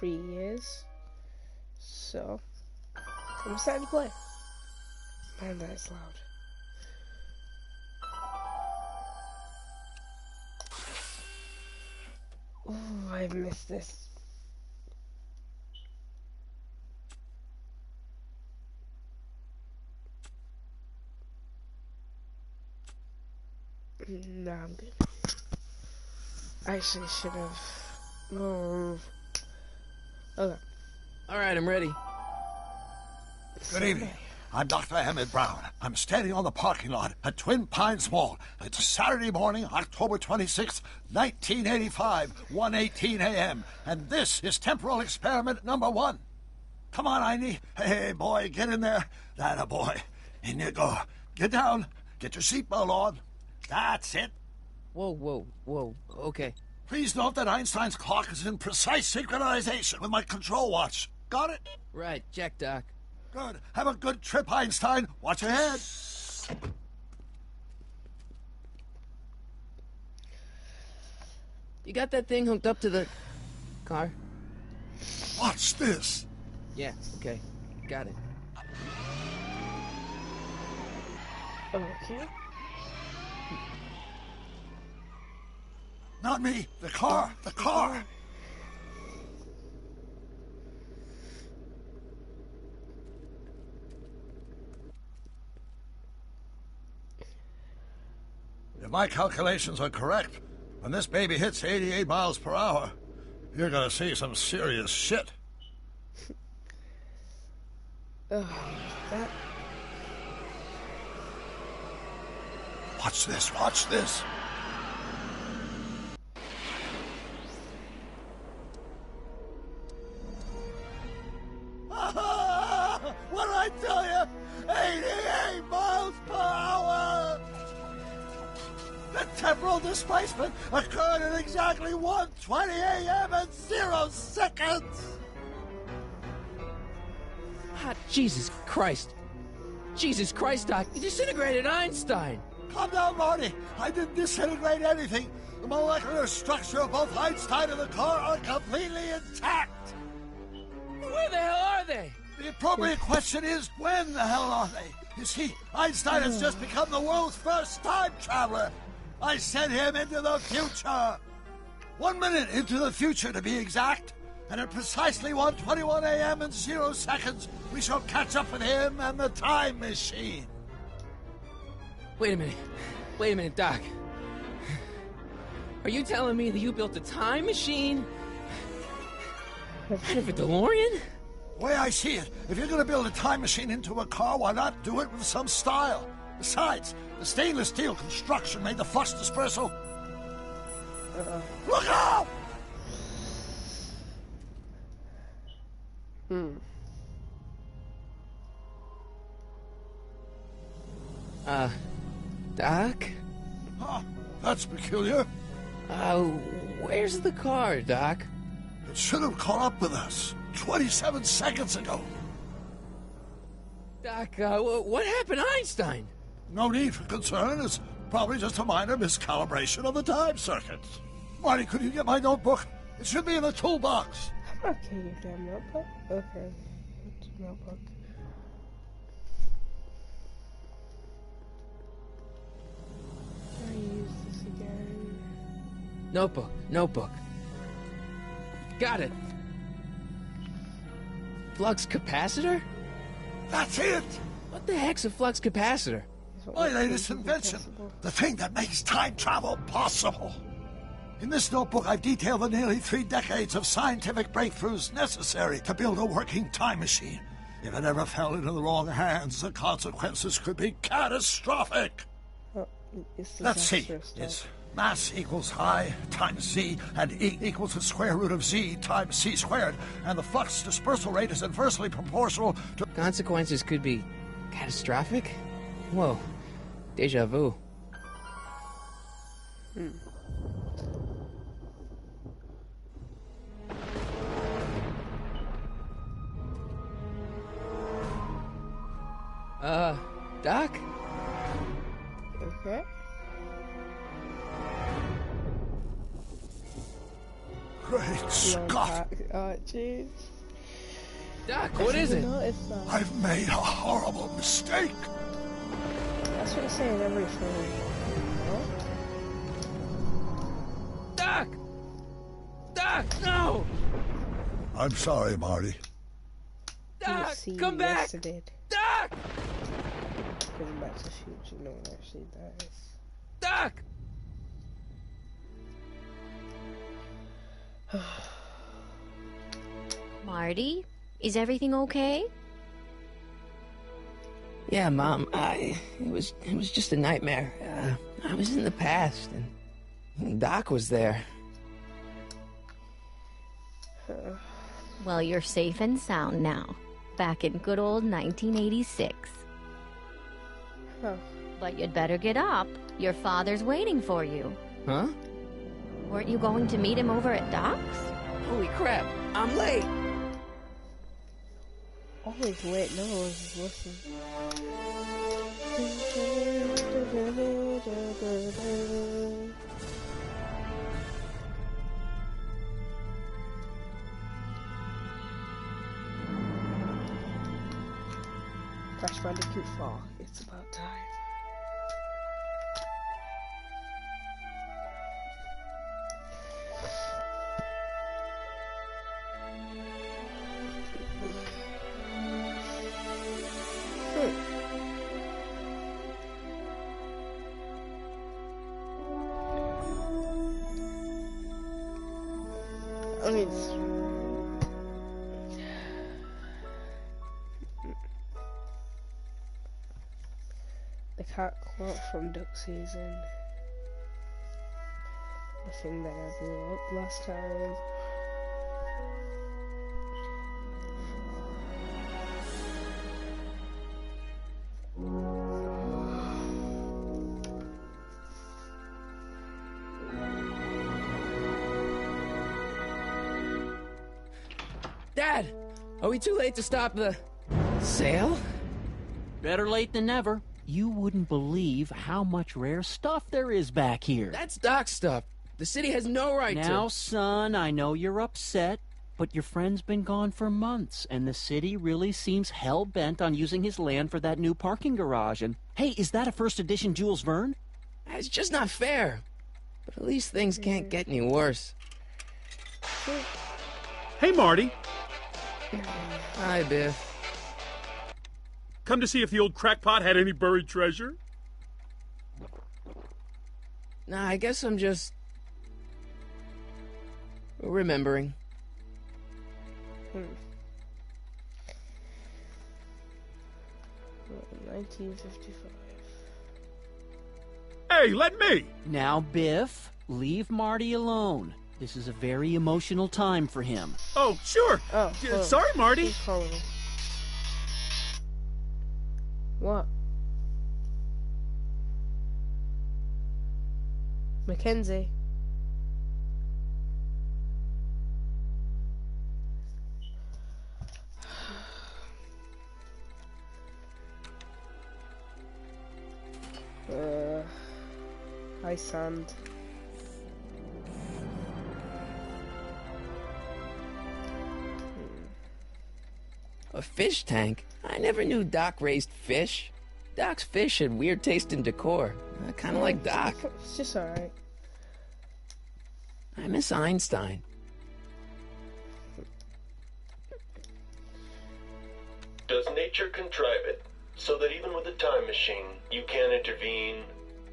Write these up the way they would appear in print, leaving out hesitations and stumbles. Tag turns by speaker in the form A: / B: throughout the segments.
A: 3 years. So, I'm starting to play. Man, that is loud. Oh, I missed this. Nah, I'm good. I actually should have. Oh. Okay.
B: All right, I'm ready.
C: Good evening. I'm Dr. Emmett Brown. I'm standing on the parking lot at Twin Pines Mall. It's Saturday morning, October 26th, 1985, 1:18 a.m. And this is temporal experiment number 1. Come on, Einie. Hey, boy, get in there. That a boy. In you go. Get down. Get your seatbelt on. That's it.
B: Whoa. Okay.
C: Please note that Einstein's clock is in precise synchronization with my control watch. Got it?
B: Right, check, Doc.
C: Good. Have a good trip, Einstein. Watch your head.
B: You got that thing hooked up to the car?
C: Watch this.
B: Yeah, okay. Got it.
A: Okay.
C: Not me. The car. The car. If my calculations are correct, when this baby hits 88 miles per hour, you're gonna see some serious shit.
A: That...
C: Watch this, watch this. What did I tell you? 88 miles per hour! The temporal displacement occurred at exactly 1:20 a.m. and 0 seconds!
B: Ah, Jesus Christ. Jesus Christ, Doc. You disintegrated Einstein.
C: Calm down, Marty. I didn't disintegrate anything. The molecular structure of both Einstein and the car are completely intact.
B: Where the hell are they?
C: The appropriate question is, when the hell are they? You see, Einstein has just become the world's first time traveler. I sent him into the future. 1 minute into the future, to be exact. And at precisely 1:21 a.m. and 0 seconds, we shall catch up with him and the time machine.
B: Wait a minute, Doc. Are you telling me that you built a time machine out of a DeLorean?
C: The way I see it, if you're going to build a time machine into a car, why not do it with some style? Besides, the stainless steel construction made the flux dispersal. Look out!
B: Doc?
C: Huh, that's peculiar.
B: Where's the car, Doc?
C: It should have caught up with us 27 seconds ago.
B: Doc, what happened to Einstein?
C: No need for concern. It's probably just a minor miscalibration of the time circuits. Marty, could you get my notebook? It should be in the toolbox.
A: Okay, you damn notebook. Okay. Notebook. I use this again.
B: Notebook. Got it. Flux capacitor?
C: That's it!
B: What the heck's a flux capacitor?
C: My latest invention. The thing that makes time travel possible. In this notebook, I've detailed the nearly 3 decades of scientific breakthroughs necessary to build a working time machine. If it ever fell into the wrong hands, the consequences could be catastrophic. Let's see. It's mass equals I times Z, and E equals the square root of Z times C squared, and the flux dispersal rate is inversely proportional to...
B: Consequences could be catastrophic? Whoa. Deja vu. Doc?
A: Okay.
C: Great
A: Long
C: Scott!
A: pack. Oh, jeez.
B: Doc, what is it?
C: I've made a horrible mistake.
A: That's what I say in every film. No?
B: Doc! Doc, no!
C: I'm sorry, Marty.
B: Doc,
A: See,
B: come back!
A: yes, I did.
B: Doc!
A: Going back to the future, no one actually dies.
B: Doc!
D: Marty, is everything okay?
B: Yeah, Mom, it was just a nightmare. I was in the past, and Doc was there.
D: Well, you're safe and sound now. Back in good old 1986.
A: Huh.
D: But you'd better get up. Your father's waiting for you.
B: Huh?
D: Weren't you going to meet him over at Doc's?
B: Holy crap, I'm late!
A: Always late, no one's listening. Crash Bandicoot 4, it's about time. I mean, the cat quote from Duck Season. The thing that I blew up last time.
B: Dad! Are we too late to stop the sale?
E: Better late than never. You wouldn't believe how much rare stuff there is back here.
B: That's Doc's stuff. The city has no right to...
E: Now, son, I know you're upset, but your friend's been gone for months, and the city really seems hell-bent on using his land for that new parking garage. And, hey, is that a first edition Jules Verne?
B: It's just not fair. But at least things can't get any worse.
F: Hey, Marty.
B: Hi, Biff.
F: Come to see if the old crackpot had any buried treasure?
B: Nah, I guess I'm just... remembering.
A: 1955.
F: Hey, let me!
E: Now, Biff, leave Marty alone. This is a very emotional time for him.
F: Oh, sure.
A: Oh,
F: sorry, Marty.
A: Who's calling me? What? Mackenzie. Hi, Sand.
B: A fish tank? I never knew Doc raised fish. Doc's fish had weird taste in decor. Kind of like Doc.
A: It's just alright.
B: I miss Einstein.
G: Does nature contrive it so that even with a time machine, you can intervene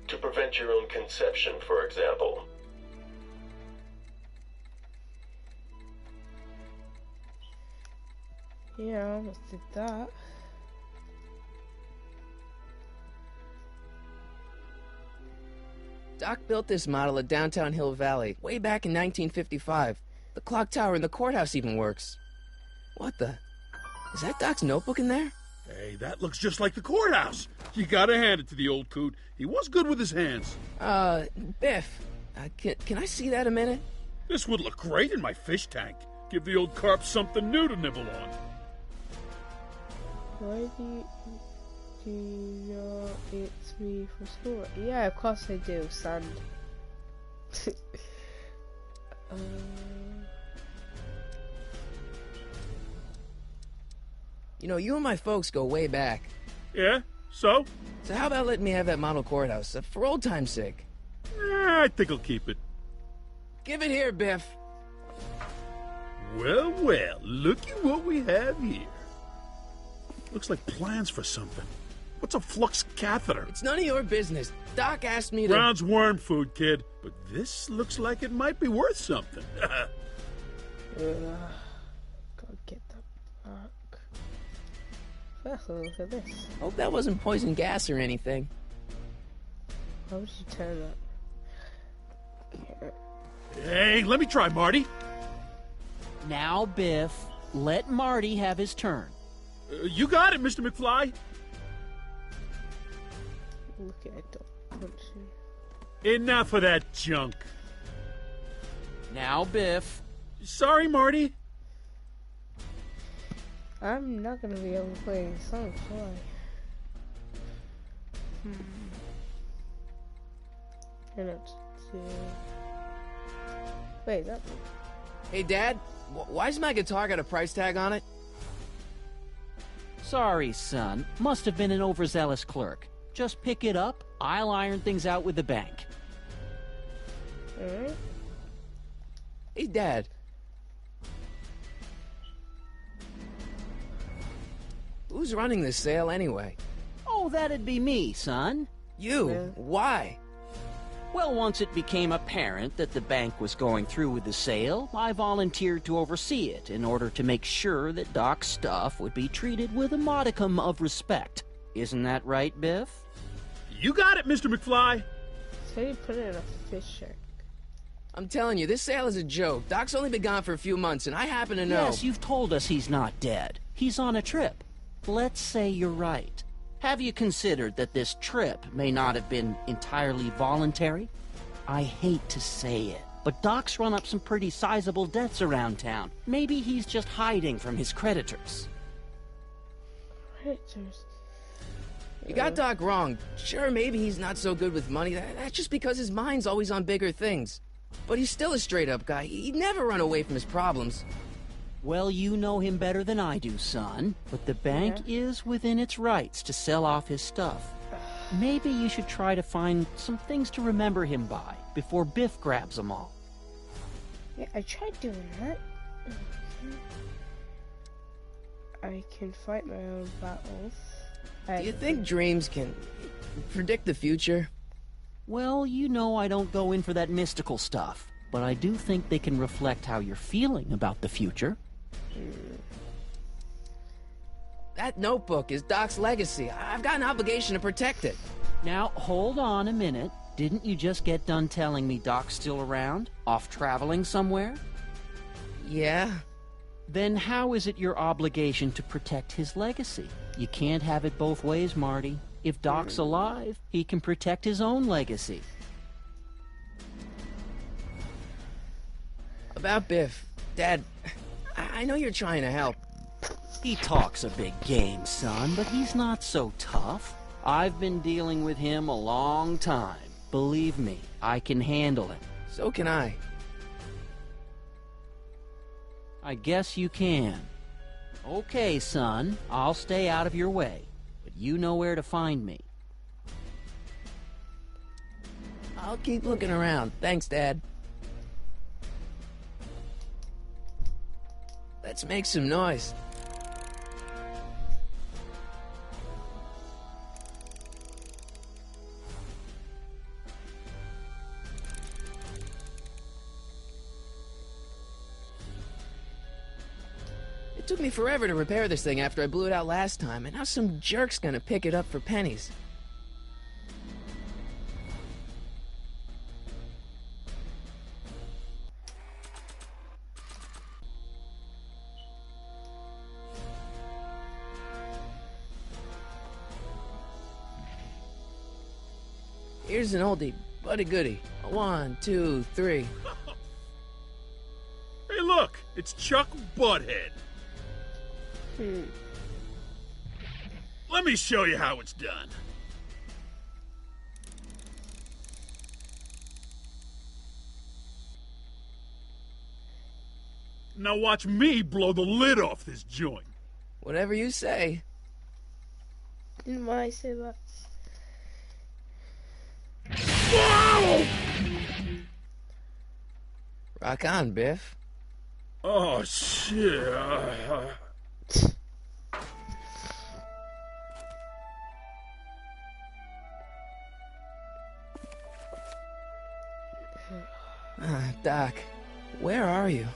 G: to prevent your own conception, for example?
A: Yeah, I almost did that.
B: Doc built this model at downtown Hill Valley way back in 1955. The clock tower in the courthouse even works. What the? Is that Doc's notebook in there?
F: Hey, that looks just like the courthouse. You gotta hand it to the old coot. He was good with his hands.
B: Biff, can I see that a minute?
F: This would look great in my fish tank. Give the old carp something new to nibble on.
A: Why do you know it's me from school? Yeah, of course I do, Sand.
B: You know, you and my folks go way back.
F: Yeah? So?
B: So how about letting me have that model courthouse, for old time's sake?
F: I think I'll keep it.
B: Give it here, Biff.
F: Well, well, looky what we have here. Looks like plans for something. What's a flux catheter?
B: It's none of your business. Doc asked me to...
F: Brown's worm food, kid. But this looks like it might be worth something.
A: Go get the fuck. First, look at this.
B: Hope that wasn't poison gas or anything.
A: Why would you turn that?
F: Hey, let me try, Marty.
E: Now, Biff, let Marty have his turn.
F: You got it, Mr. McFly.
A: Look at it, don't you?
F: Enough of that junk.
E: Now, Biff.
F: Sorry, Marty.
A: I'm not gonna be able to play these songs, why? And it's wait, that.
B: Hey, Dad, why's my guitar got a price tag on it?
E: Sorry, son. Must have been an overzealous clerk. Just pick it up. I'll iron things out with the bank.
A: Alright.
B: Hey, Dad. Who's running this sale anyway?
E: Oh, that'd be me, son.
B: You?
A: Yeah.
B: Why?
E: Well, once it became apparent that the bank was going through with the sale, I volunteered to oversee it in order to make sure that Doc's stuff would be treated with a modicum of respect. Isn't that right, Biff?
F: You got it, Mr. McFly.
A: So you put it in a fish tank.
B: I'm telling you, this sale is a joke. Doc's only been gone for a few months, and I happen to know...
E: Yes, you've told us he's not dead. He's on a trip. Let's say you're right. Have you considered that this trip may not have been entirely voluntary? I hate to say it, but Doc's run up some pretty sizable debts around town. Maybe he's just hiding from his creditors.
A: Predators.
B: You got Doc wrong. Sure, maybe he's not so good with money. That's just because his mind's always on bigger things. But he's still a straight-up guy. He'd never run away from his problems.
E: Well, you know him better than I do, son. But the bank is within its rights to sell off his stuff. Maybe you should try to find some things to remember him by before Biff grabs them all.
A: Yeah, I tried doing that. I can fight my own battles.
B: Do you think dreams can predict the future?
E: Well, you know I don't go in for that mystical stuff, but I do think they can reflect how you're feeling about the future.
B: That notebook is Doc's legacy. I've got an obligation to protect it.
E: Now, hold on a minute. Didn't you just get done telling me Doc's still around? Off traveling somewhere?
B: Yeah?
E: Then how is it your obligation to protect his legacy? You can't have it both ways, Marty. If Doc's alive, he can protect his own legacy.
B: About Biff. Dad, I know you're trying to help.
E: He talks a big game, son, but he's not so tough. I've been dealing with him a long time. Believe me, I can handle it.
B: So can I.
E: I guess you can. Okay, son, I'll stay out of your way, but you know where to find me.
B: I'll keep looking around. Thanks, Dad. Let's make some noise. It took me forever to repair this thing after I blew it out last time, and now some jerk's gonna pick it up for pennies. Here's an oldie, but a goodie. 1, 2, 3.
F: Hey, look, it's Chuck Butthead. Let me show you how it's done. Now watch me blow the lid off this joint.
B: Whatever you say.
A: Didn't I say that?
B: Rock on, Biff.
F: Oh, shit.
B: Doc, where are you?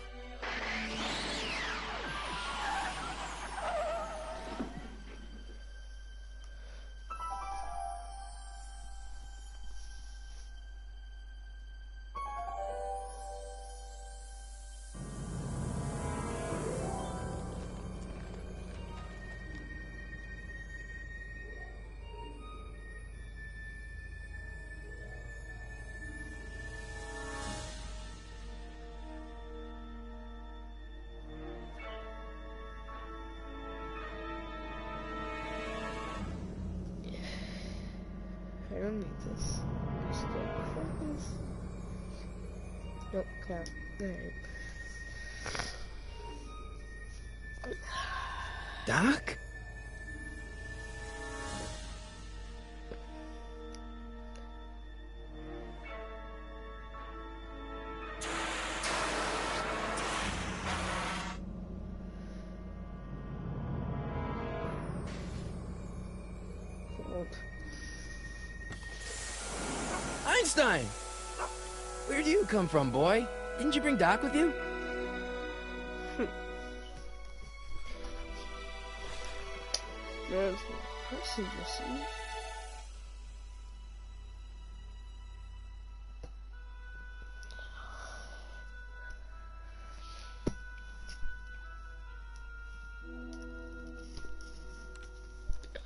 A: I don't need this. Just go focus. Nope, can't. Alright.
B: Doc?
A: Cold.
B: Einstein! Where do you come from, boy? Didn't you bring Doc with you?
A: There's a person, you see?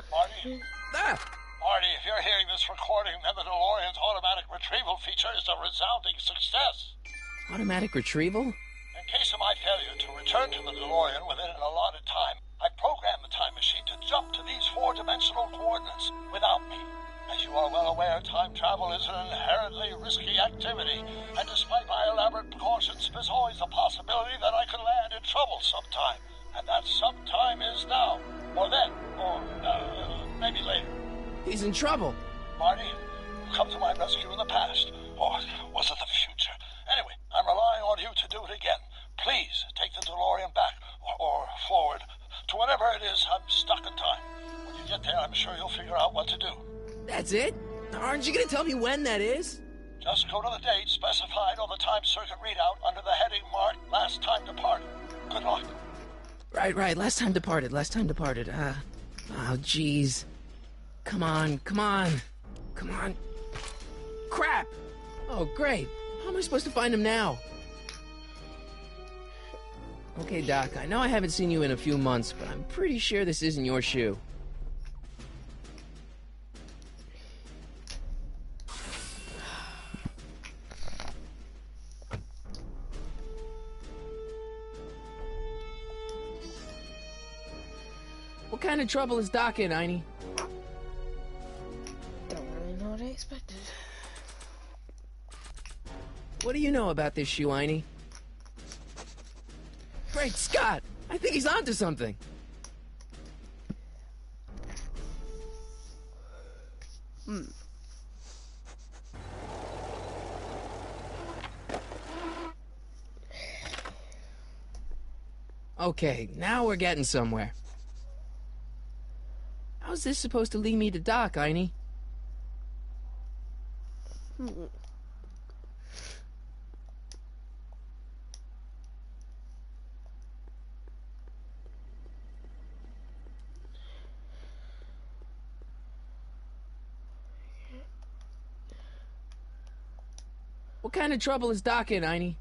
C: Marty?
B: Ah!
C: Marty, if you're hearing this recording, then the DeLorean's automatic retrieval feature is a resounding success.
B: Automatic retrieval?
C: In case of my failure to return to the DeLorean within an allotted time, I programmed the time machine to jump to these four-dimensional coordinates without me. As you are well aware, time travel is an inherently risky activity, and despite my elaborate precautions, there's always a possibility that I could land in trouble sometime. And that sometime is now, or then, or maybe later.
B: He's in trouble.
C: Marty, you come to my rescue in the past, or was it the future? Anyway, I'm relying on you to do it again. Please take the DeLorean back, or forward, to whatever it is I'm stuck in time. When you get there, I'm sure you'll figure out what to do.
B: That's it? Aren't you gonna tell me when that is?
C: Just go to the date specified on the time circuit readout under the heading marked Last Time Departed. Good luck.
B: Right. Last time departed. Oh, jeez. Come on. Crap! Oh, great. How am I supposed to find him now? Okay, Doc, I know I haven't seen you in a few months, but I'm pretty sure this isn't your shoe. What kind of trouble is Doc in, Einie?
A: Don't really know what I expected.
B: What do you know about this shoe, Einie? Great Scott! I think he's onto something. Okay, now we're getting somewhere. How's this supposed to lead me to Doc, Einie? What kind of trouble is Doc in, Einie?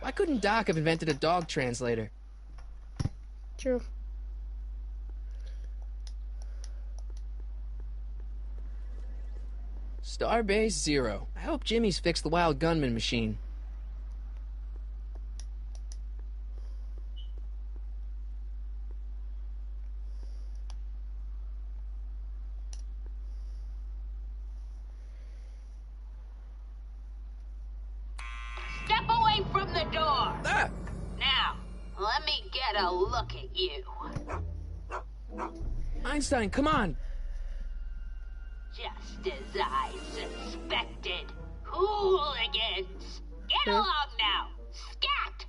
B: Why couldn't Doc have invented a dog translator?
A: True.
B: Starbase 0. I hope Jimmy's fixed the wild gunman machine.
H: Step away from the door.
B: Ah!
H: Now, let me get a look at you.
B: Einstein, come on.
H: Just as I suspected. Hooligans! Get along now! Scat!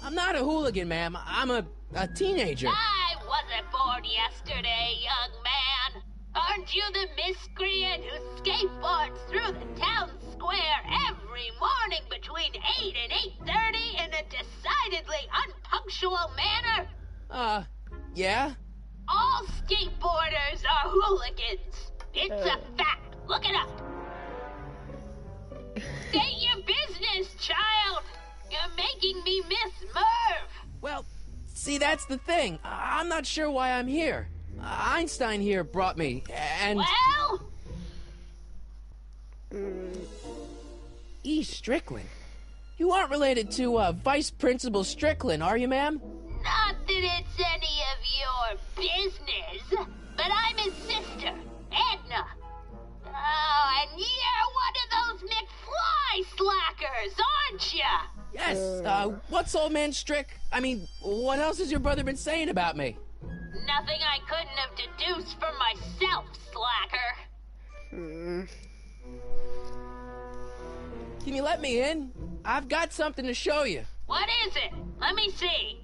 B: I'm not a hooligan, ma'am. I'm a teenager.
H: I wasn't born yesterday, young man. Aren't you the miscreant who skateboards through the town square every morning between 8 and 8:30 in a decidedly unpunctual manner?
B: Yeah?
H: All skateboarders are hooligans. It's a fact. Look it up. State your business, child. You're making me miss Merv.
B: Well, see, that's the thing. I'm not sure why I'm here. Einstein here brought me, and...
H: Well?
B: E. Strickland. You aren't related to, Vice Principal Strickland, are you, ma'am?
H: Not that it's any of your business, but I'm his sister, Edna. Oh, and you're one of those McFly slackers, aren't you?
B: Yes, what's old man I mean, what else has your brother been saying about me?
H: Nothing I couldn't have deduced for myself, slacker.
B: Can you let me in? I've got something to show you.
H: What is it? Let me see.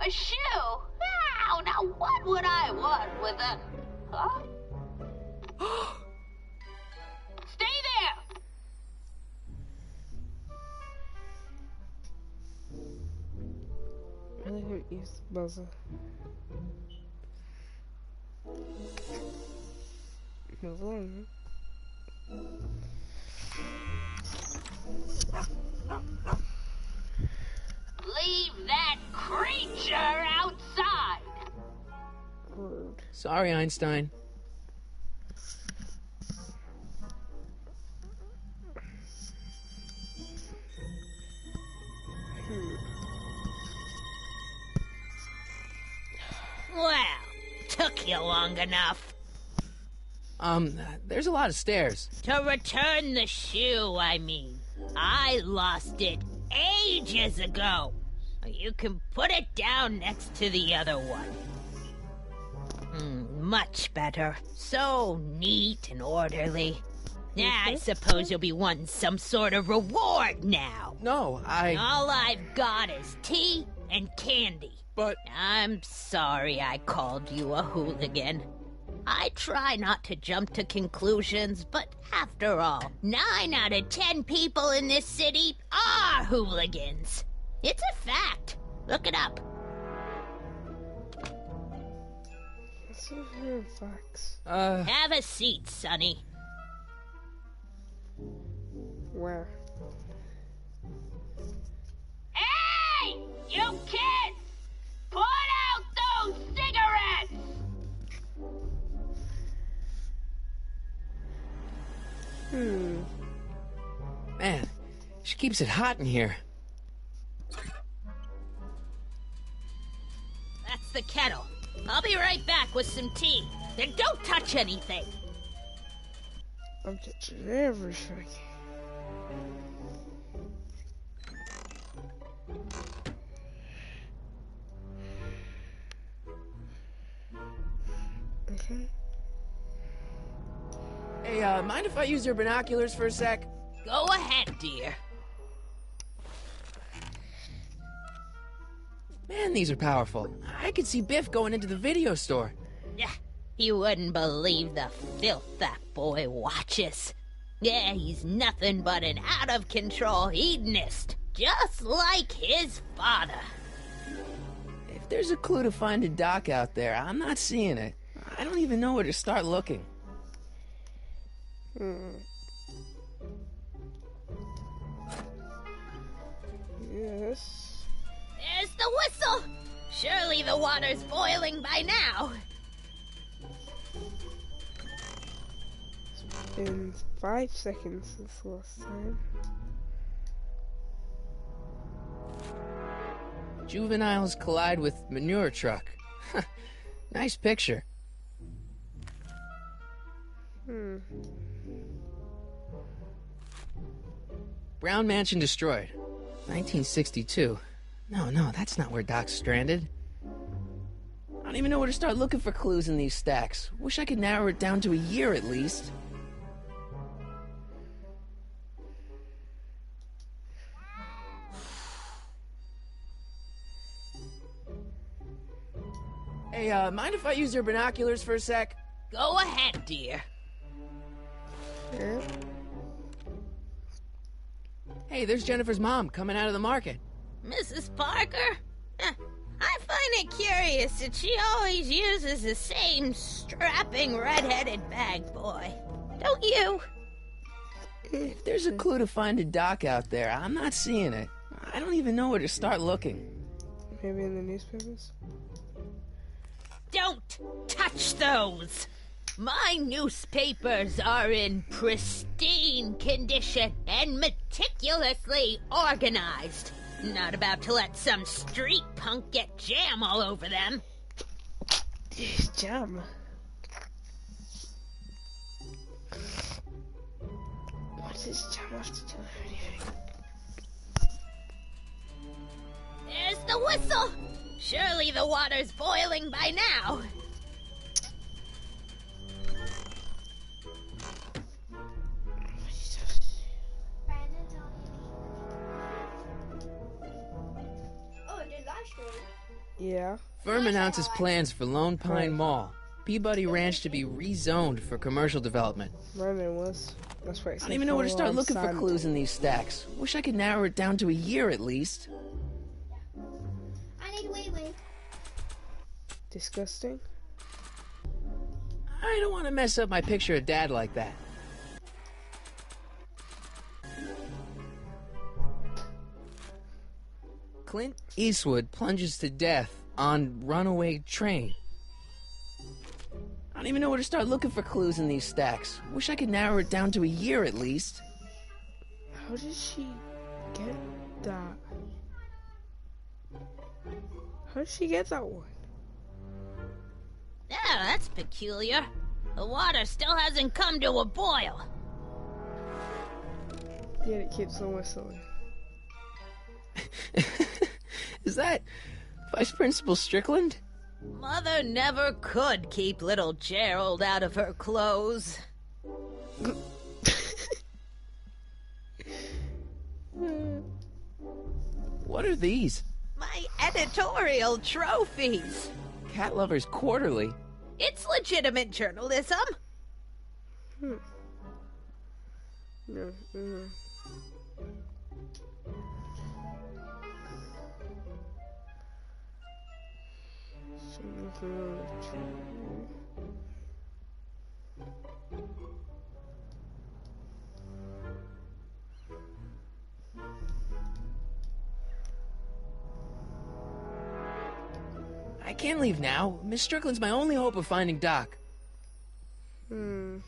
H: A shoe? Wow, now what would I want with a... Huh? Stay there!
A: Really hurt you, buzzer. Move on.
H: Leave that creature outside!
A: Rude.
B: Sorry, Einstein.
H: Well, took you long enough.
B: There's a lot of stairs.
H: To return the shoe, I mean. I lost it ages ago. You can put it down next to the other one. Much better. So neat and orderly. I suppose you'll be wanting some sort of reward now.
B: No,
H: All I've got is tea and candy.
B: But...
H: I'm sorry I called you a hooligan. I try not to jump to conclusions, but after all, 9 out of 10 people in this city are hooligans. It's a fact. Look it up.
A: It's a weird facts.
H: Have a seat, Sonny.
A: Where?
H: Hey! You kids! Put out those cigarettes!
B: Man, she keeps it hot in here.
H: That's the kettle. I'll be right back with some tea. Then don't touch anything.
A: I'm touching everything. Okay.
B: Hey, mind if I use your binoculars for a sec?
H: Go ahead, dear.
B: Man, these are powerful. I could see Biff going into the video store.
H: Yeah, you wouldn't believe the filth that boy watches. Yeah, he's nothing but an out-of-control hedonist, just like his father.
B: If there's a clue to finding Doc out there, I'm not seeing it. I don't even know where to start looking.
A: Yes.
H: There's the whistle! Surely the water's boiling by now.
A: It's been 5 seconds since last time.
B: Juveniles collide with manure truck. Nice picture. Brown Mansion destroyed. 1962. No, that's not where Doc's stranded. I don't even know where to start looking for clues in these stacks. Wish I could narrow it down to a year at least. Hey, mind if I use your binoculars for a sec?
H: Go ahead, dear.
A: Sure.
B: Hey, there's Jennifer's mom coming out of the market.
H: Mrs. Parker? I find it curious that she always uses the same strapping red-headed bag boy. Don't you?
B: If there's a clue to finding Doc out there, I'm not seeing it. I don't even know where to start looking.
A: Maybe in the newspapers?
H: Don't touch those! My newspapers are in pristine condition and meticulously organized. Not about to let some street punk get jam all over them.
A: Jam. What does jam have to do with anything?
H: There's the whistle! Surely the water's boiling by now.
A: Yeah.
B: Firm announces plans for Lone Pine Mall. Peabody Ranch to be rezoned for commercial development.
A: Brandon was. That's right.
B: I don't even know where to start looking for clues in these stacks. Wish I could narrow it down to a year at least.
I: I need wee-wee.
A: Disgusting.
B: I don't want to mess up my picture of Dad like that. Clint Eastwood plunges to death on runaway train. I don't even know where to start looking for clues in these stacks. Wish I could narrow it down to a year at least.
A: How did she get that? How did she get that one?
H: Yeah, that's peculiar. The water still hasn't come to a boil.
A: Yet it keeps on whistling.
B: Is that Vice Principal Strickland?
H: Mother never could keep little Gerald out of her clothes.
B: What are these?
H: My editorial trophies.
B: Cat Lovers Quarterly.
H: It's legitimate journalism.
A: No. Mm-hmm.
B: I can't leave now. Miss Strickland's my only hope of finding Doc.
A: Hmm.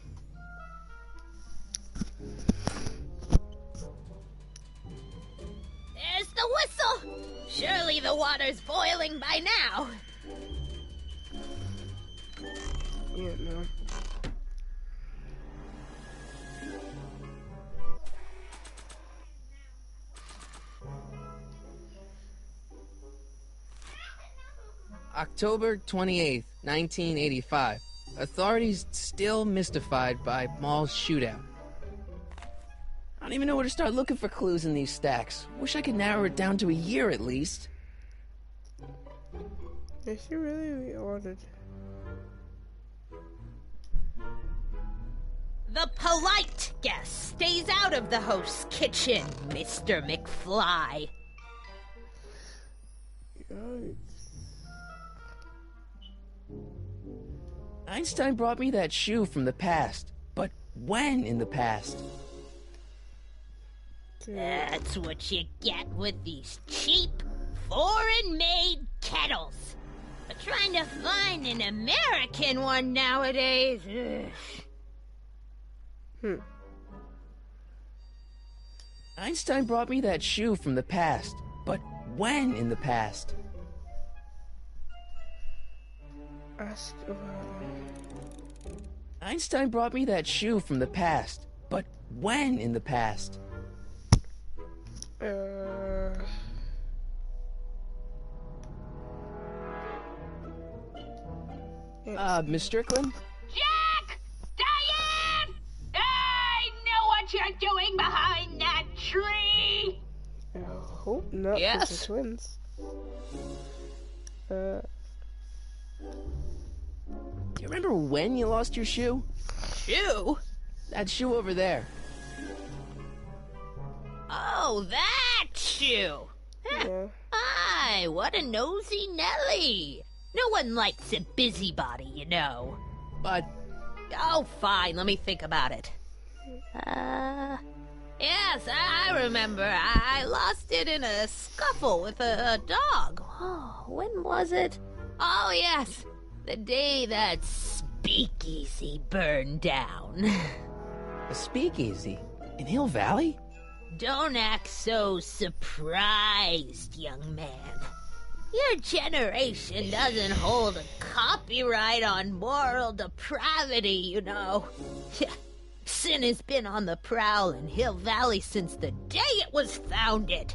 H: There's the whistle. Surely the water's boiling by now.
A: Yeah, no.
B: October 28th, 1985. Authorities still mystified by mall shootout. I don't even know where to start looking for clues in these stacks. Wish I could narrow it down to a year at least.
A: Is she really reordered?
H: The polite guest stays out of the host's kitchen, Mr. McFly.
A: Yikes.
B: Einstein brought me that shoe from the past. But when in the past?
H: That's what you get with these cheap, foreign-made kettles. But trying to find an American one nowadays...
B: Einstein brought me that shoe from the past. But when in the past?
A: Ask about me.
B: Einstein brought me that shoe from the past. But when in the past? Miss Strickland?
H: Jack! Diane! I know what you're doing behind that tree!
A: I hope not.
B: Yes.
A: Because they're twins.
B: Do you remember when you lost your shoe?
I: Shoe?
B: That shoe over there.
I: Oh, that shoe!
A: Yeah.
I: Aye, what a nosy Nelly! No one likes a busybody, you know.
B: But
I: Oh, fine, let me think about it. Yes, I remember. I lost it in a scuffle with a dog. Oh, when was it? Oh, yes, the day that speakeasy burned down.
B: a speakeasy in Hill Valley?
I: Don't act so surprised, young man. Your generation doesn't hold a copyright on moral depravity, you know. Sin has been on the prowl in Hill Valley since the day it was founded.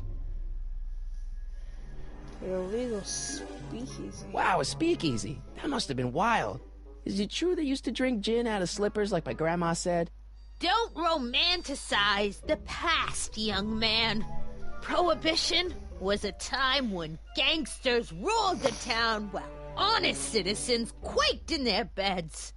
A: An illegal speakeasy.
B: Wow, a speakeasy. That must have been wild. Is it true they used to drink gin out of slippers like my grandma said?
I: Don't romanticize the past, young man. Prohibition was a time when gangsters ruled the town while honest citizens quaked in their beds.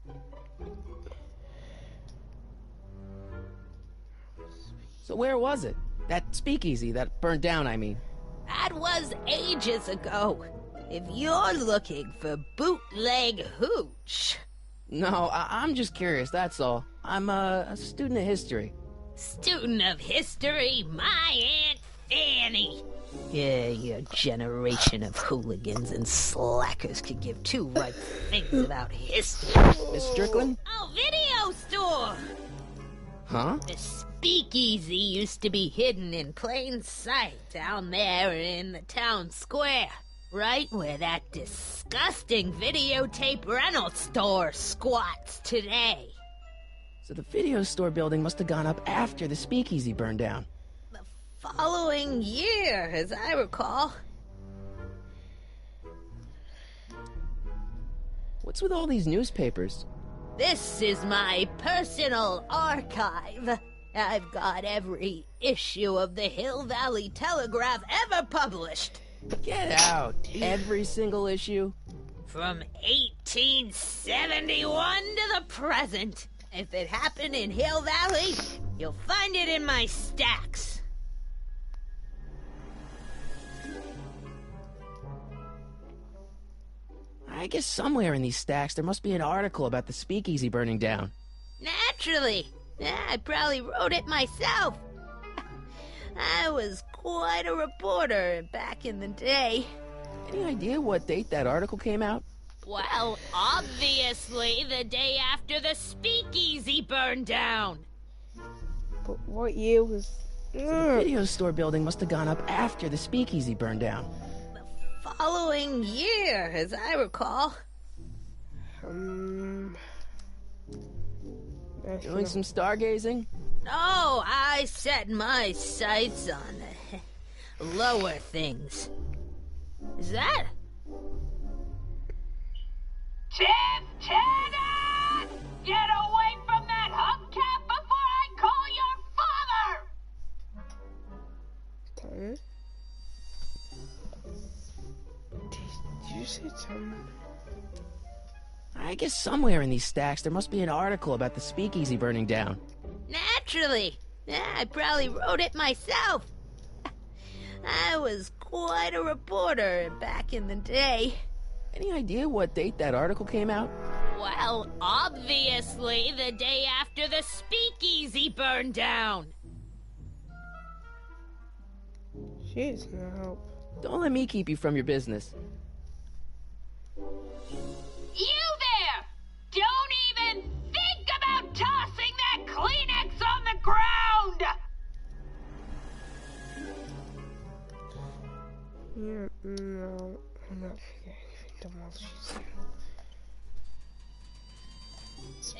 B: So where was it? That speakeasy that burned down, I mean.
I: That was ages ago. If you're looking for bootleg hooch.
B: No, I'm just curious, that's all. I'm a student of history.
I: Student of history, my Aunt Fanny. Yeah, your generation of hooligans and slackers could give two right things about history.
B: Miss Strickland?
I: Oh, video store!
B: Huh?
I: The speakeasy used to be hidden in plain sight down there in the town square. Right where that disgusting videotape rental store squats today.
B: So the video store building must have gone up after the speakeasy burned down.
I: The following year, as I recall.
B: What's with all these newspapers?
I: This is my personal archive. I've got every issue of the Hill Valley Telegraph ever published.
B: Get out. Every single issue?
I: From 1871 to the present. If it happened in Hill Valley, you'll find it in my stacks.
B: I guess somewhere in these stacks there must be an article about the speakeasy burning down.
I: Naturally. I probably wrote it myself. I was quite a reporter back in the day.
B: Any idea what date that article came out?
I: Well, obviously the day after the speakeasy burned down.
A: But what year was...
B: So the video store building must have gone up after the speakeasy burned down.
I: The following year, as I recall.
B: Doing some stargazing?
I: No, I set my sights on lower things. Is that?
H: Tim Tannen! Get away from that hubcap before I call your father!
A: Tom? Did you say Tom?
B: I guess somewhere in these stacks there must be an article about the speakeasy burning down.
I: Naturally. I probably wrote it myself. I was quite a reporter back in the day.
B: Any idea what date that article came out?
I: Well, obviously the day after the speakeasy burned down.
A: Jeez, no.
B: Don't let me keep you from your business.
H: You there! Don't even think about tossing that Kleenex on the ground!
A: Yeah, no, I'm not forgetting anything dumb else she said.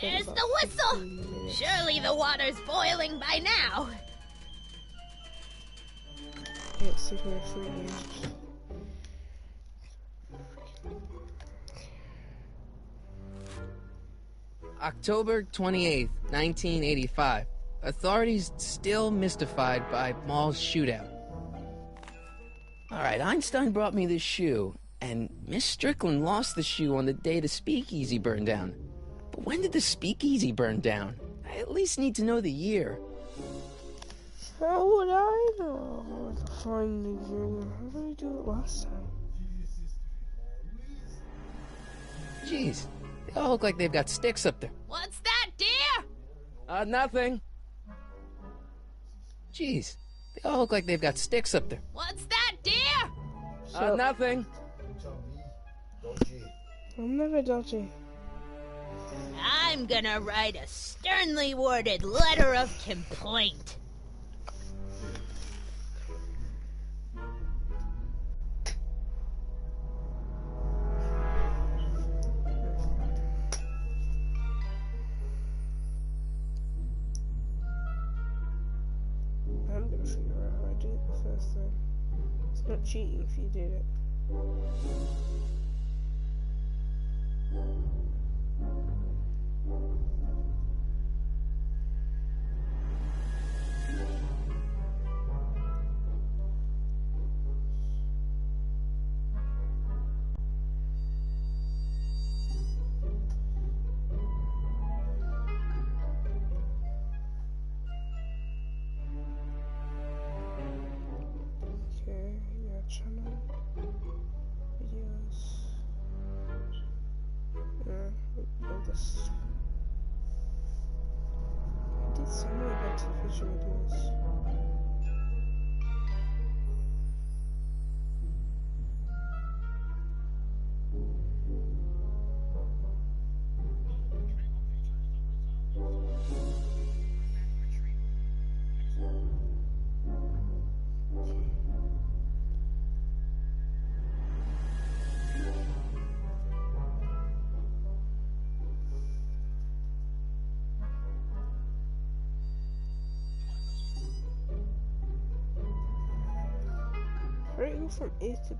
I: There's the whistle! Surely the water's boiling by now.
A: Can't sit here for years.
B: October 28th, 1985. Authorities still mystified by mall shootout. Alright, Einstein brought me this shoe, and Miss Strickland lost the shoe on the day the speakeasy burned down. But when did the speakeasy burn down? I at least need to know the year.
A: How would I know to find the year? How did I do it last time?
B: Jeez, they all look like they've got sticks up there.
I: What's that, dear?
B: Nothing. Jeez, they all look like they've got sticks up there.
I: What's that, dear?
B: Nothing.
A: I'm never dodgy.
I: I'm gonna write a sternly worded letter of complaint.
A: I'm gonna figure out how I did it the first time. It's not cheating if you did it. Okay, yeah, channel videos. Yeah, all this. I did something about television videos. Right, go from A to B.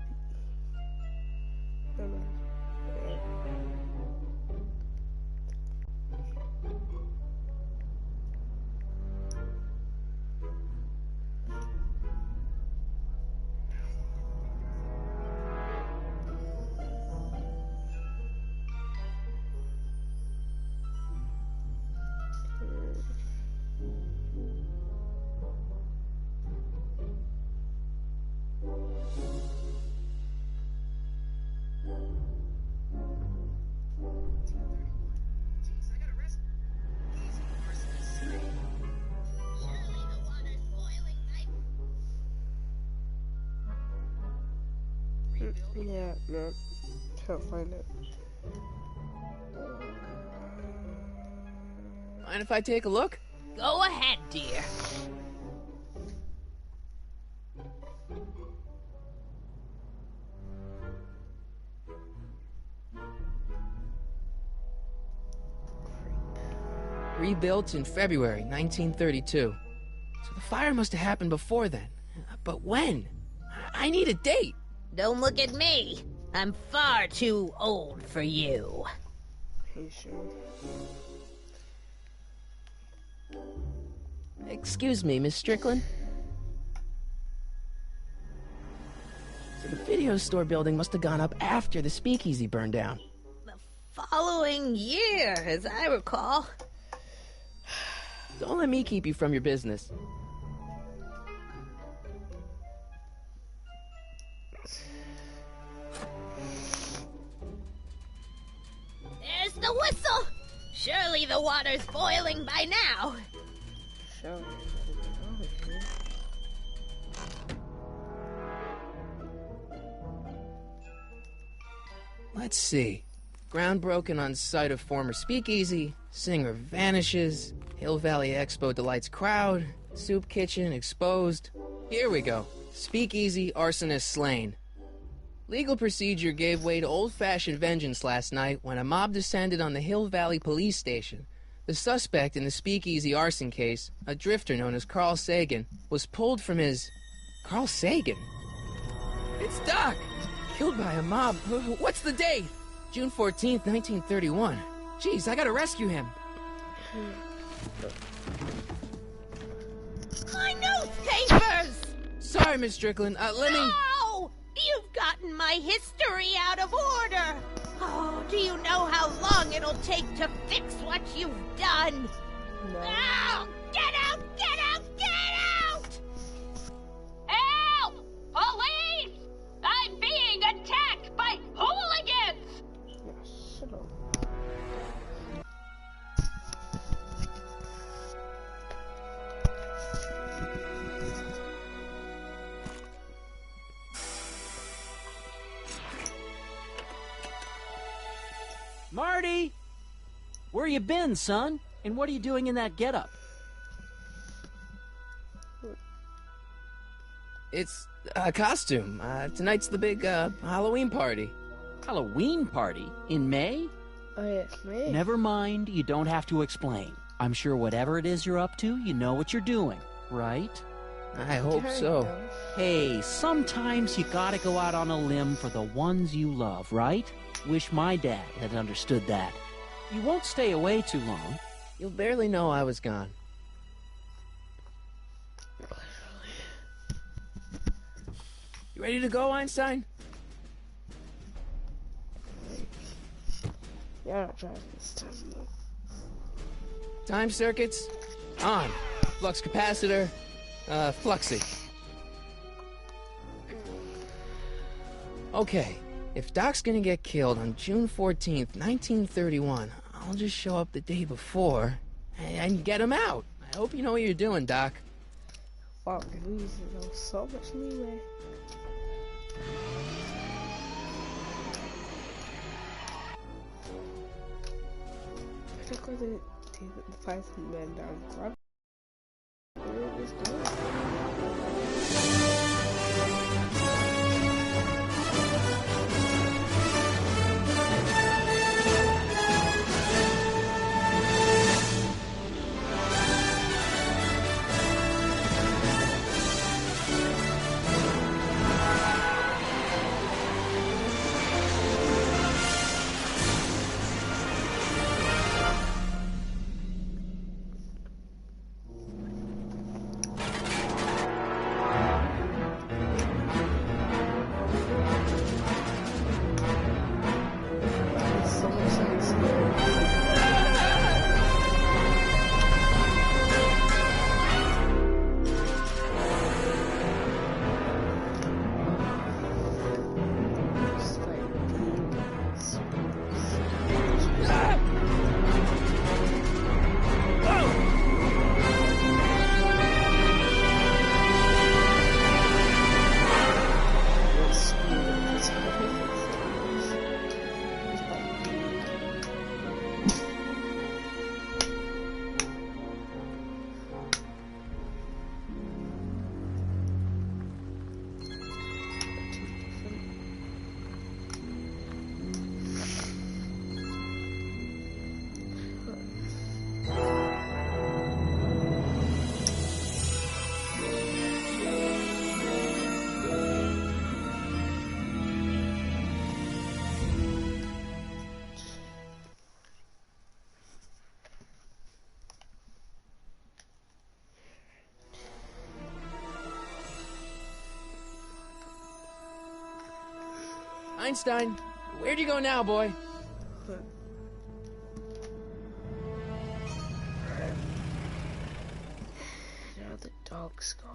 A: No, no. Yeah. Yeah, no, can't find it.
B: Mind if I take a look?
I: Go ahead, dear.
B: Rebuilt in February 1932. So the fire must have happened before then. But when? I need a date.
I: Don't look at me. I'm far too old for you.
A: Are you sure?
B: Excuse me, Miss Strickland? So the video store building must have gone up after the speakeasy burned down.
I: The following year, as I recall.
B: Don't let me keep you from your business.
I: There's the whistle! Surely the water's boiling by now.
A: Show me how to get over here.
B: Let's see. Ground broken on site of former speakeasy. Singer vanishes. Hill Valley Expo delights crowd. Soup kitchen exposed. Here we go. Speakeasy arsonist slain. Legal procedure gave way to old-fashioned vengeance last night when a mob descended on the Hill Valley Police Station. The suspect in the speakeasy arson case, a drifter known as Carl Sagan, was pulled from his... Carl Sagan? It's Doc! Killed by a mob. What's the date? June 14th, 1931. Jeez, I gotta rescue him.
I: My newspapers!
B: Sorry, Miss Strickland. Let me...
I: No! You've gotten my history out of order! Oh, do you know how long it'll take to fix what you've done?
A: No.
I: Oh, get out! Get out! Get out!
H: Help! Police! I'm being attacked by hooligans!
A: Yeah, shut up.
E: Marty! Where you been, son? And what are you doing in that getup?
B: It's a costume. Tonight's the big, Halloween party.
E: Halloween party? In May?
A: Oh, yeah, it's me.
E: Never mind, you don't have to explain. I'm sure whatever it is you're up to, you know what you're doing, right?
B: I hope so.
E: Hey, sometimes you gotta go out on a limb for the ones you love, right? Wish my dad had understood that. You won't stay away too long.
B: You'll barely know I was gone. You ready to go, Einstein?
A: You're not driving this time, though.
B: Time circuits on. Flux capacitor, fluxy. Okay, if Doc's gonna get killed on June 14th, 1931, I'll just show up the day before and get him out. I hope you know what you're doing, Doc.
A: Fuck, losing so much leeway. I think we're the Python man down club. Where it was going.
B: Einstein, where'd you go now, boy?
A: Now the dog's gone.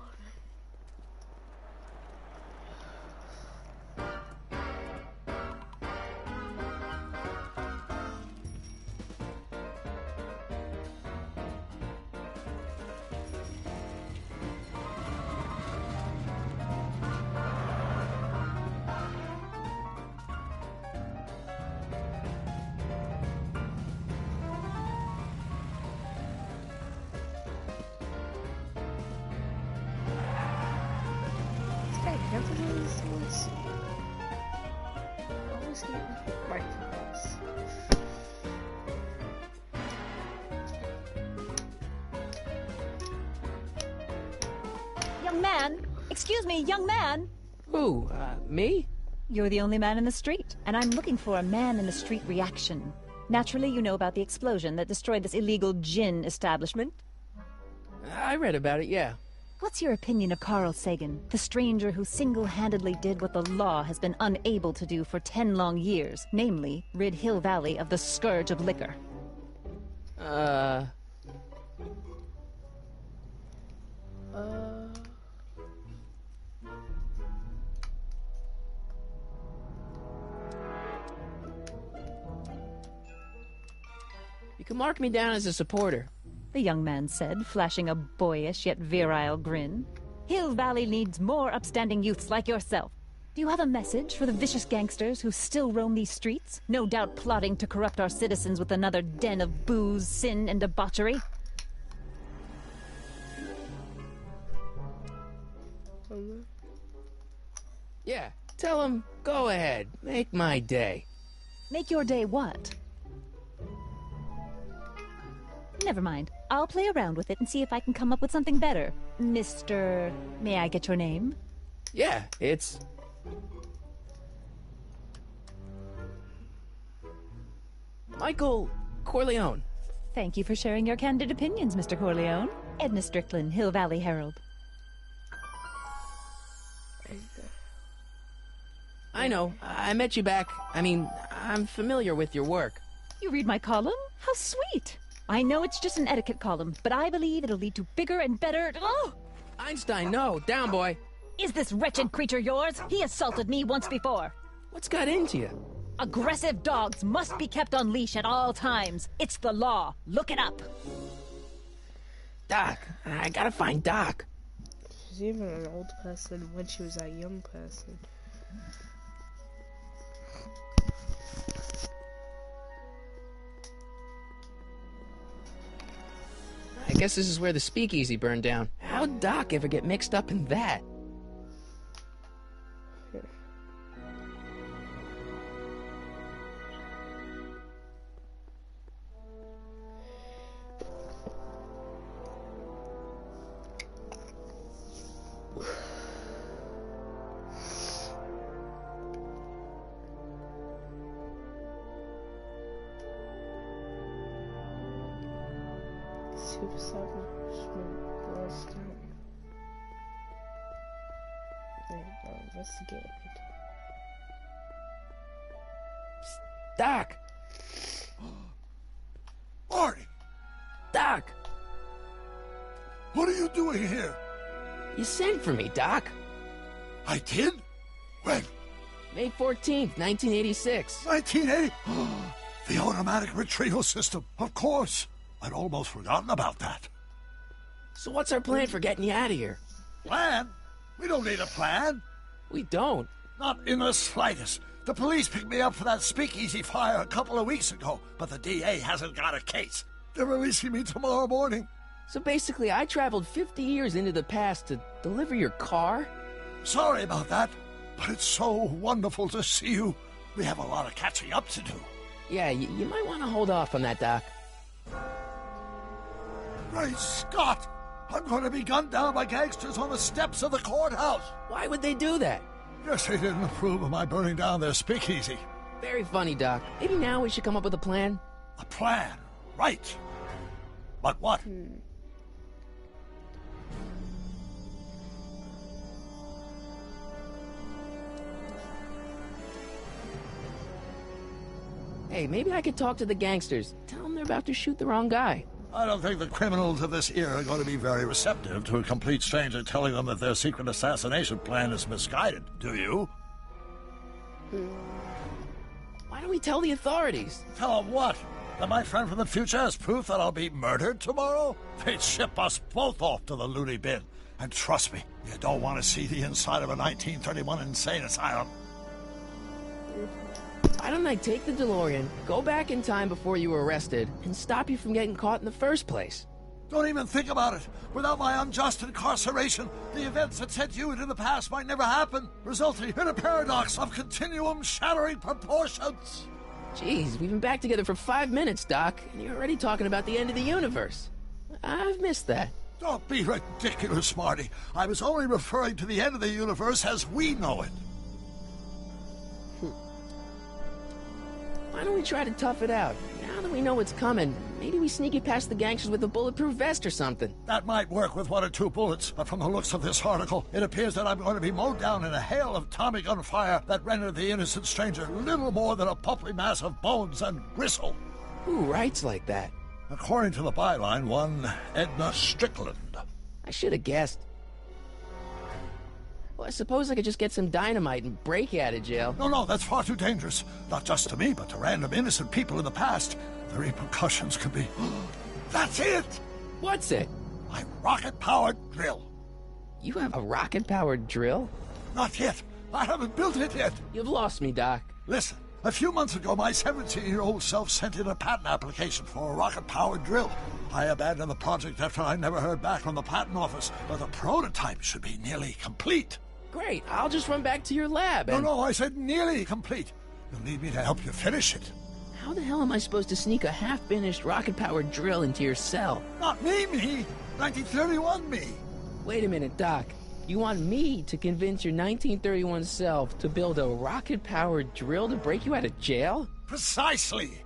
A: whiskey. My goodness.
J: Young man! Excuse me, young man!
B: Who, me?
J: You're the only man in the street, and I'm looking for a man-in-the-street reaction. Naturally, you know about the explosion that destroyed this illegal gin establishment.
B: I read about it, yeah.
J: What's your opinion of Carl Sagan, the stranger who single-handedly did what the law has been unable to do for 10 long years, namely, rid Hill Valley of the scourge of liquor?
B: You can mark me down as a supporter.
J: The young man said, flashing a boyish yet virile grin. Hill Valley needs more upstanding youths like yourself. Do you have a message for the vicious gangsters who still roam these streets, no doubt plotting to corrupt our citizens with another den of booze, sin, and debauchery?
B: Yeah, tell him, go ahead, make my day.
J: Make your day what? Never mind. I'll play around with it and see if I can come up with something better. Mr. May I get your name?
B: Yeah, it's... Michael Corleone.
J: Thank you for sharing your candid opinions, Mr. Corleone. Edna Strickland, Hill Valley Herald.
B: I know, I met you back. I'm familiar with your work.
J: You read my column? How sweet! I know it's just an etiquette column, but I believe it'll lead to bigger and better... Oh!
B: Einstein, no, down, boy.
J: Is this wretched creature yours? He assaulted me once before.
B: What's got into you?
J: Aggressive dogs must be kept on leash at all times. It's the law. Look it up.
B: Doc, I gotta find Doc.
A: She's even an old person when she was a young person.
B: I guess this is where the speakeasy burned down. How'd Doc ever get mixed up in that?
A: Investigated.
B: Doc!
C: Marty!
B: Doc!
C: What are you doing here?
B: You sent for me, Doc.
C: I did? When?
B: May 14th, 1986.
C: 1980? The automatic retrieval system. Of course. I'd almost forgotten about that.
B: So what's our plan for getting you out of here?
C: Plan? We don't need a plan.
B: We don't.
C: Not in the slightest. The police picked me up for that speakeasy fire a couple of weeks ago, but the DA hasn't got a case. They're releasing me tomorrow morning.
B: So basically, I traveled 50 years into the past to deliver your car?
C: Sorry about that, but it's so wonderful to see you. We have a lot of catching up to do.
B: Yeah, you might want to hold off on that, Doc.
C: Great Scott! I'm going to be gunned down by gangsters on the steps of the courthouse.
B: Why would they do that?
C: Guess they didn't approve of my burning down their speakeasy.
B: Very funny, Doc. Maybe now we should come up with a plan.
C: A plan? Right. But what?
B: Hey, maybe I could talk to the gangsters. Tell them they're about to shoot the wrong guy.
C: I don't think the criminals of this era are going to be very receptive to a complete stranger telling them that their secret assassination plan is misguided. Do you?
B: Why don't we tell the authorities?
C: Tell them what? That my friend from the future has proof that I'll be murdered tomorrow? They'd ship us both off to the loony bin. And trust me, you don't want to see the inside of a 1931 insane asylum.
B: Why don't I take the DeLorean, go back in time before you were arrested, and stop you from getting caught in the first place?
C: Don't even think about it. Without my unjust incarceration, the events that sent you into the past might never happen, resulting in a paradox of continuum-shattering proportions.
B: Jeez, we've been back together for 5 minutes, Doc, and you're already talking about the end of the universe. I've missed that.
C: Don't be ridiculous, Marty. I was only referring to the end of the universe as we know it.
B: Why don't we try to tough it out? Now that we know what's coming, maybe we sneak it past the gangsters with a bulletproof vest or something.
C: That might work with 1 or 2 bullets, but from the looks of this article, it appears that I'm going to be mowed down in a hail of Tommy gun fire that rendered the innocent stranger little more than a pulpy mass of bones and gristle.
B: Who writes like that?
C: According to the byline, one Edna Strickland.
B: I should have guessed. Well, I suppose I could just get some dynamite and break you out of jail.
C: No, that's far too dangerous. Not just to me, but to random innocent people in the past. The repercussions could be... That's it!
B: What's it?
C: My rocket-powered drill.
B: You have a rocket-powered drill?
C: Not yet. I haven't built it yet.
B: You've lost me, Doc.
C: Listen, a few months ago, my 17-year-old self sent in a patent application for a rocket-powered drill. I abandoned the project after I never heard back from the patent office, but the prototype should be nearly complete.
B: Great, I'll just run back to your lab and...
C: No, I said nearly complete. You'll need me to help you finish it.
B: How the hell am I supposed to sneak a half-finished rocket-powered drill into your cell?
C: Not me! 1931 me!
B: Wait a minute, Doc. You want me to convince your 1931 self to build a rocket-powered drill to break you out of jail?
C: Precisely!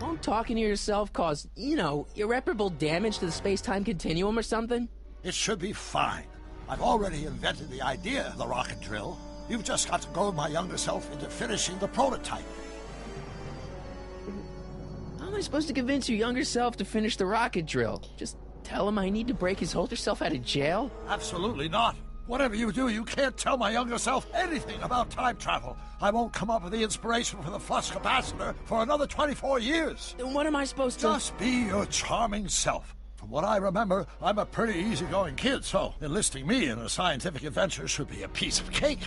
B: Won't talking to yourself cause, irreparable damage to the space-time continuum or something?
C: It should be fine. I've already invented the idea of the rocket drill. You've just got to goad my younger self into finishing the prototype.
B: How am I supposed to convince your younger self to finish the rocket drill? Just tell him I need to break his older self out of jail?
C: Absolutely not. Whatever you do, you can't tell my younger self anything about time travel. I won't come up with the inspiration for the flux capacitor for another 24 years.
B: Then what am I supposed to...
C: Just be your charming self. From what I remember, I'm a pretty easygoing kid, so enlisting me in a scientific adventure should be a piece of cake.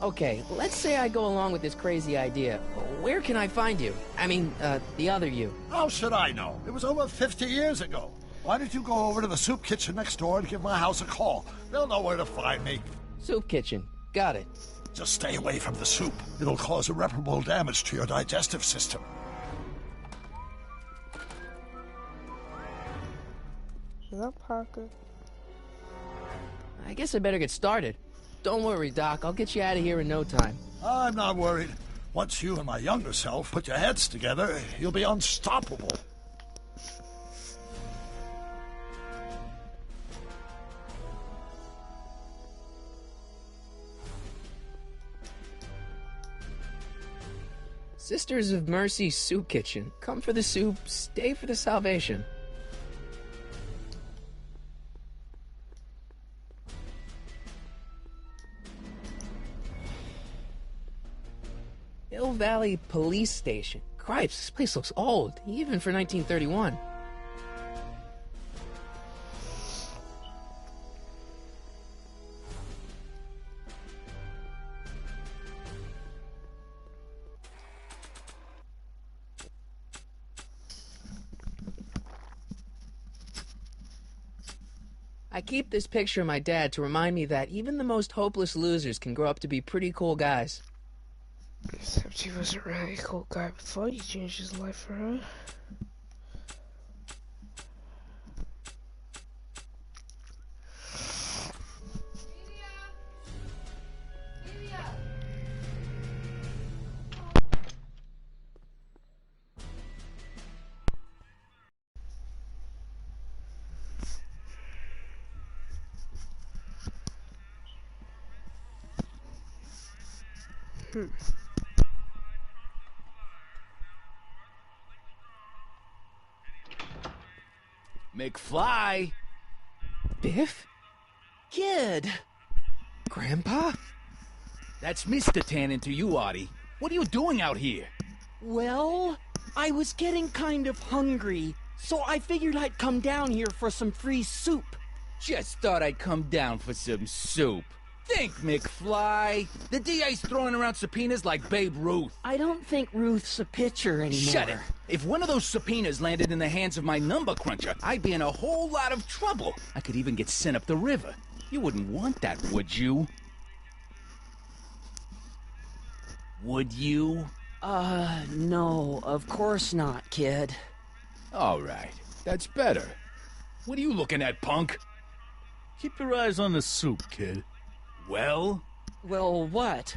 B: Okay, let's say I go along with this crazy idea. Where can I find you? I mean, the other you.
C: How should I know? It was over 50 years ago. Why don't you go over to the soup kitchen next door and give my house a call? They'll know where to find me.
B: Soup kitchen. Got it.
C: Just stay away from the soup. It'll cause irreparable damage to your digestive system.
A: Is that Parker?
B: I guess I better get started. Don't worry, Doc. I'll get you out of here in no time.
C: I'm not worried. Once you and my younger self put your heads together, you'll be unstoppable.
B: Sisters of Mercy Soup Kitchen. Come for the soup, stay for the salvation. Hill Valley Police Station. Cripes, this place looks old, even for 1931. I keep this picture of my dad to remind me that even the most hopeless losers can grow up to be pretty cool guys.
A: Except he wasn't really a cool guy before you changed his life for her.
K: McFly!
B: Biff?
K: Kid!
B: Grandpa?
K: That's Mr. Tannen to you, Artie. What are you doing out here?
E: Well, I was getting kind of hungry, so I figured I'd come down here for some free soup.
K: Just thought I'd come down for some soup. think, McFly? The DA's throwing around subpoenas like Babe Ruth.
E: I don't think Ruth's a pitcher anymore.
K: Shut it. If one of those subpoenas landed in the hands of my number cruncher, I'd be in a whole lot of trouble. I could even get sent up the river. You wouldn't want that, would you? Would you?
E: No, of course not, kid.
K: All right, that's better. What are you looking at, punk?
F: Keep your eyes on the soup, kid.
K: Well?
E: Well, what?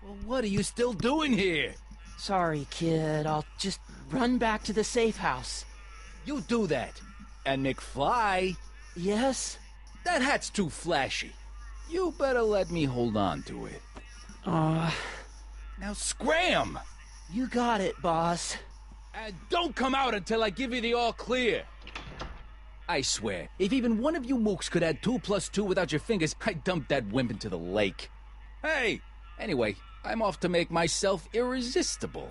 K: Well, what are you still doing here?
E: Sorry, kid. I'll just run back to the safe house.
K: You do that. And McFly?
E: Yes?
K: That hat's too flashy. You better let me hold on to it.
E: Now
K: scram!
E: You got it, boss.
K: And don't come out until I give you the all clear. I swear, if even one of you mooks could add 2 + 2 without your fingers, I'd dump that wimp into the lake. Hey! Anyway, I'm off to make myself irresistible.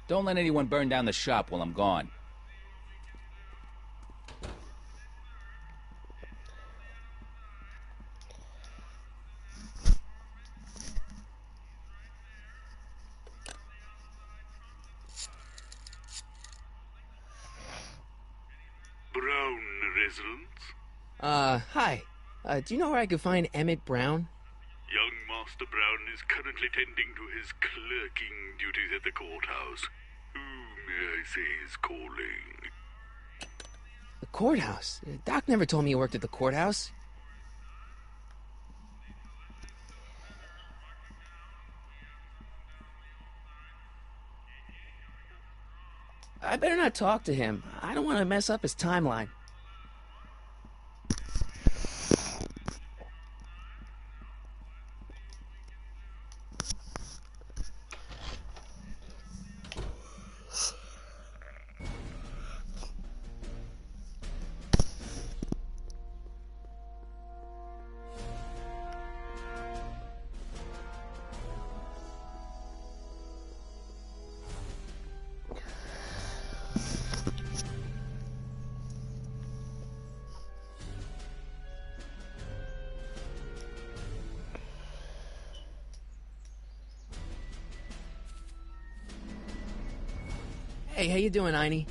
K: Don't let anyone burn down the shop while I'm gone.
L: Brown residence?
B: Hi. Do you know where I could find Emmett Brown?
L: Young Master Brown is currently tending to his clerking duties at the courthouse. Who, may I say, is calling?
B: The courthouse? Doc never told me he worked at the courthouse. I better not talk to him. I don't want to mess up his timeline. Hey, how you doing, Einie?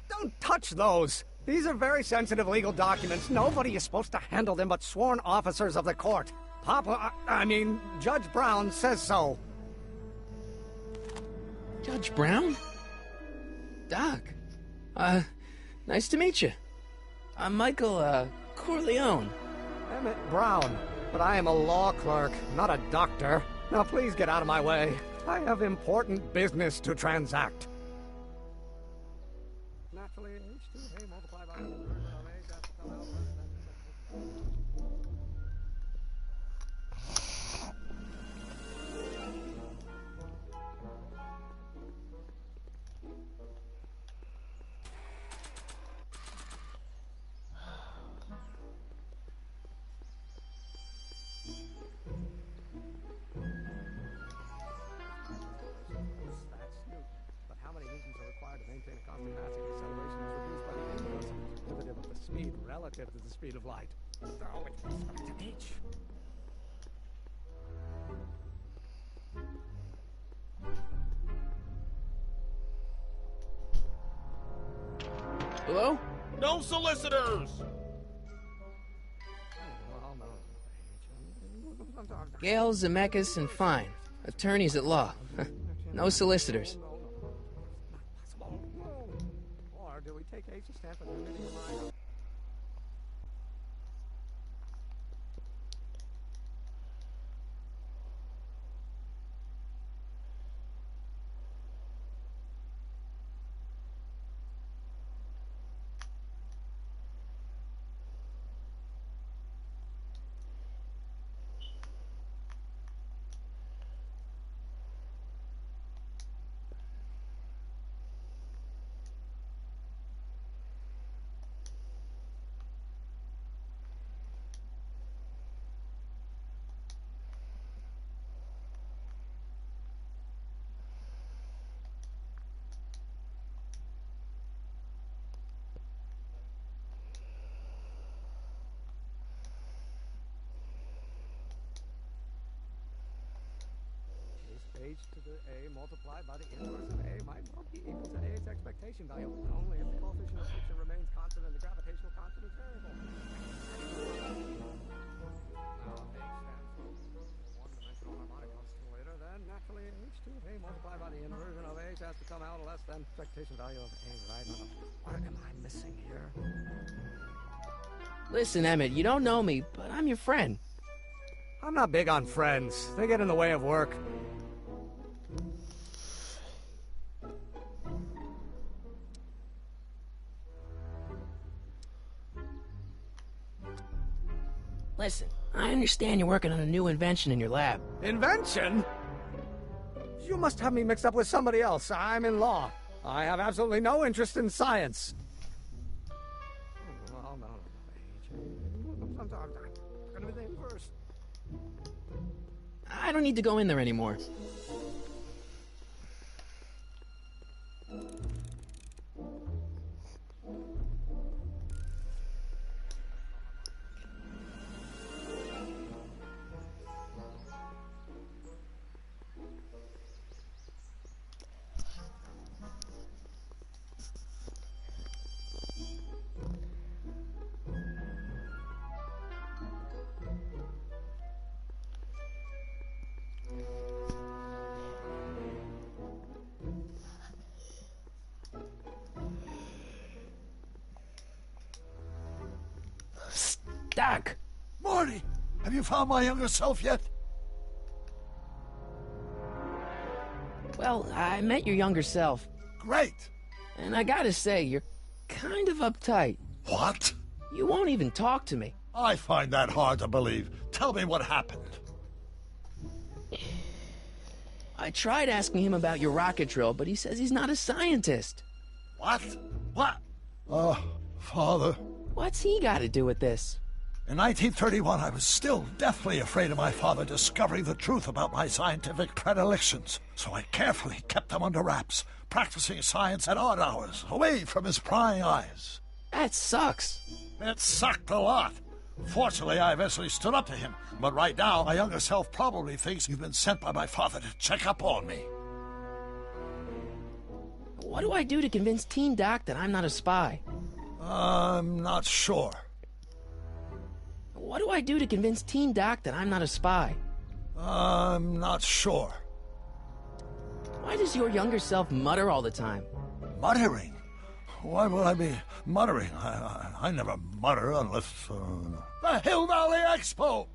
M: Don't touch those! These are very sensitive legal documents. Nobody is supposed to handle them but sworn officers of the court. Judge Brown says so.
B: Judge Brown? Doc. Nice to meet you. I'm Michael, Corleone.
M: Emmett Brown. But I am a law clerk, not a doctor. Now please get out of my way. I have important business to transact. Naturally, H2A multiplied by relative to the speed of light. Oh, it's an H.
B: Hello?
N: No solicitors!
B: Gale, Zemeckis, and Fine. Attorneys at law. No solicitors.
M: Or do we take H's stand for the unity of mind? h to the a multiplied by the inverse of a might well be equal to a's expectation value, only if the coefficient of friction remains constant and the gravitational constant is variable. Now, h stands for one-dimensional harmonic oscillator, then naturally h to the a multiplied by the inversion of h has to come out less than expectation value of a, right? What am I missing here?
B: Listen, Emmett, you don't know me, but I'm your friend.
M: I'm not big on friends. They get in the way of work.
B: Listen, I understand you're working on a new invention in your lab.
M: Invention? You must have me mixed up with somebody else. I'm in law. I have absolutely no interest in science. Oh, no. I'm going to be the inverse.
B: I don't need to go in there anymore. Doc!
C: Marty! Have you found my younger self yet?
B: Well, I met your younger self.
C: Great!
B: And I gotta say, you're kind of uptight.
C: What?
B: You won't even talk to me.
C: I find that hard to believe. Tell me what happened.
B: I tried asking him about your rocket drill, but he says he's not a scientist.
C: What? What? Father.
B: What's he got to do with this?
C: In 1931, I was still deathly afraid of my father discovering the truth about my scientific predilections, so I carefully kept them under wraps, practicing science at odd hours, away from his prying eyes.
B: That sucks.
C: It sucked a lot. Fortunately, I eventually stood up to him, but right now, my younger self probably thinks you've been sent by my father to check up on me.
B: What do I do to convince Teen Doc that I'm not a spy?
C: I'm not sure.
B: What do I do to convince Teen Doc that I'm not a spy?
C: I'm not sure.
B: Why does your younger self mutter all the time?
C: Muttering? Why would I be muttering? I never mutter unless... The Hill Valley Expo!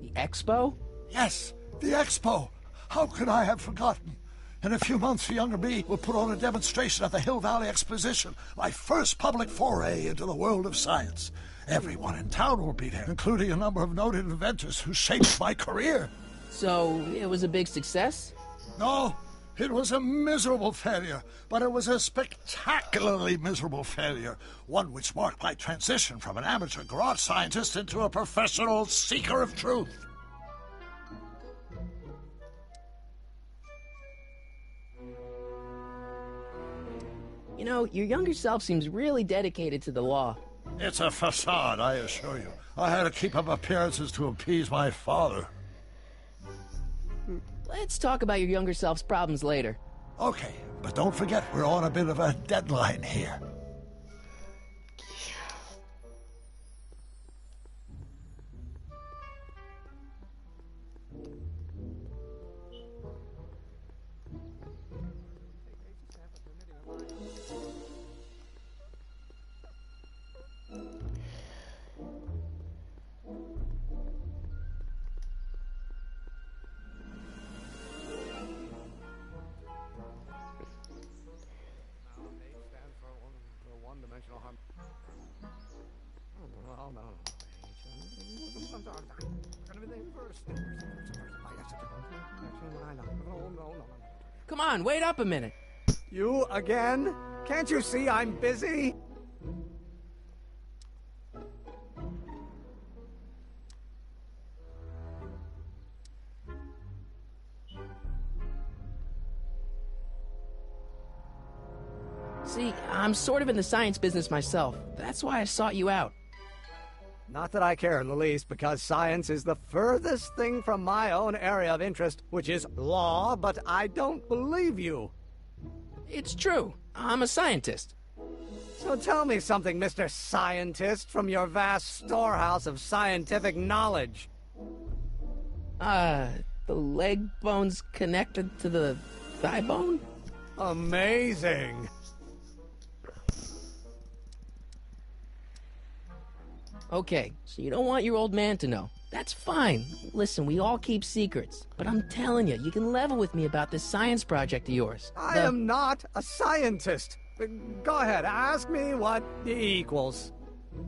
B: The Expo?
C: Yes, the Expo! How could I have forgotten? In a few months, the younger me will put on a demonstration at the Hill Valley Exposition, my first public foray into the world of science. Everyone in town will be there, including a number of noted inventors who shaped my career.
B: So, it was a big success?
C: No, it was a miserable failure, but it was a spectacularly miserable failure, one which marked my transition from an amateur garage scientist into a professional seeker of truth.
B: You know, your younger self seems really dedicated to the law.
C: It's a facade, I assure you. I had to keep up appearances to appease my father.
B: Let's talk about your younger self's problems later.
C: Okay, but don't forget we're on a bit of a deadline here.
B: Come on, wait up a minute.
M: You again? Can't you see I'm busy?
B: See, I'm sort of in the science business myself. That's why I sought you out.
M: Not that I care in the least, because science is the furthest thing from my own area of interest, which is law, but I don't believe you.
B: It's true. I'm a scientist.
M: So tell me something, Mr. Scientist, from your vast storehouse of scientific knowledge.
B: The leg bone's connected to the thigh bone?
M: Amazing.
B: Okay, so you don't want your old man to know. That's fine. Listen, we all keep secrets. But I'm telling you, you can level with me about this science project of yours.
M: I am not a scientist. Go ahead, ask me what E equals.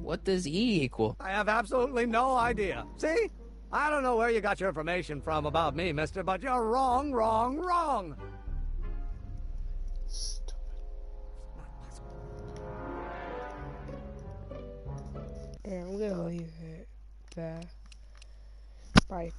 B: What does E equal?
M: I have absolutely no idea. See? I don't know where you got your information from about me, mister, but you're wrong, wrong, wrong.
A: I'm gonna leave it there. Bye.